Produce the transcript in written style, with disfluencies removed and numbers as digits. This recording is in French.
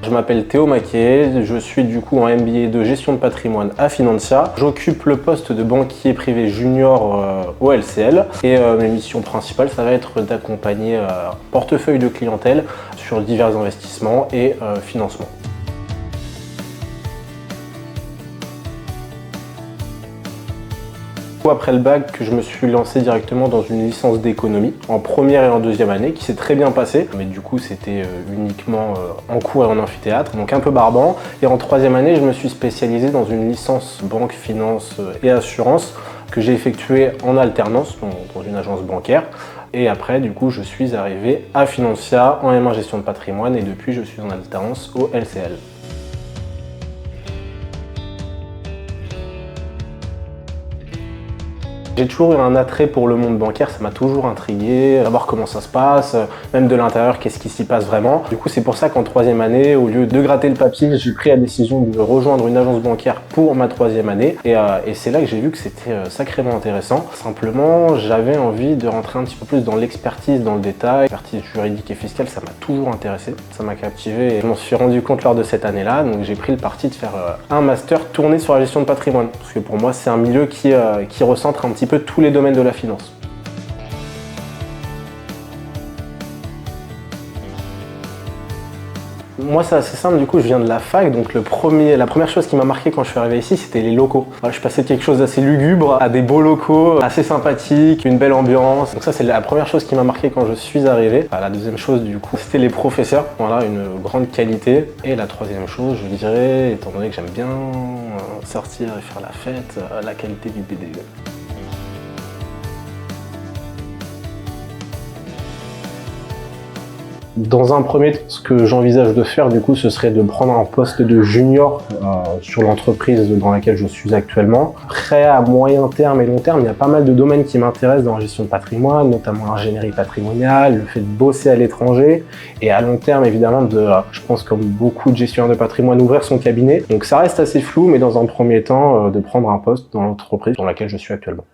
Je m'appelle Théo Maquet, je suis du coup en MBA de gestion de patrimoine à Financia. J'occupe le poste de banquier privé junior au LCL et mes missions principales, ça va être d'accompagner un portefeuille de clientèle sur divers investissements et financements. Après le bac, je me suis lancé directement dans une licence d'économie en première et en deuxième année qui s'est très bien passée, mais du coup c'était uniquement en cours et en amphithéâtre, donc un peu barbant. Et en troisième année, je me suis spécialisé dans une licence banque, finance et assurance que j'ai effectuée en alternance dans une agence bancaire. Et après, du coup, je suis arrivé à Financia en M1 gestion de patrimoine et depuis, je suis en alternance au LCL. J'ai toujours eu un attrait pour le monde bancaire, ça m'a toujours intrigué, savoir comment ça se passe, même de l'intérieur, qu'est-ce qui s'y passe vraiment. Du coup, c'est pour ça qu'en troisième année, au lieu de gratter le papier, j'ai pris la décision de rejoindre une agence bancaire pour ma troisième année. Et c'est là que j'ai vu que c'était sacrément intéressant. Simplement, j'avais envie de rentrer un petit peu plus dans l'expertise, dans le détail. L'expertise juridique et fiscale, ça m'a toujours intéressé, ça m'a captivé. Et je m'en suis rendu compte lors de cette année-là, donc j'ai pris le parti de faire un master tourné sur la gestion de patrimoine. Parce que pour moi, c'est un milieu qui recentre un petit peu tous les domaines de la finance. Moi, c'est assez simple, du coup, je viens de la fac, donc la première chose qui m'a marqué quand je suis arrivé ici, c'était les locaux. Je suis passé de quelque chose d'assez lugubre à des beaux locaux, assez sympathiques, une belle ambiance. Donc ça, c'est la première chose qui m'a marqué quand je suis arrivé. La deuxième chose, du coup, c'était les professeurs. Voilà, une grande qualité. Et la troisième chose, je dirais, étant donné que j'aime bien sortir et faire la fête, la qualité du BDE. Dans un premier temps, ce que j'envisage de faire, du coup, ce serait de prendre un poste de junior sur l'entreprise dans laquelle je suis actuellement. Après, à moyen terme et long terme, il y a pas mal de domaines qui m'intéressent dans la gestion de patrimoine, notamment l'ingénierie patrimoniale, le fait de bosser à l'étranger, et à long terme, évidemment, je pense comme beaucoup de gestionnaires de patrimoine, ouvrir son cabinet. Donc ça reste assez flou, mais dans un premier temps, de prendre un poste dans l'entreprise dans laquelle je suis actuellement.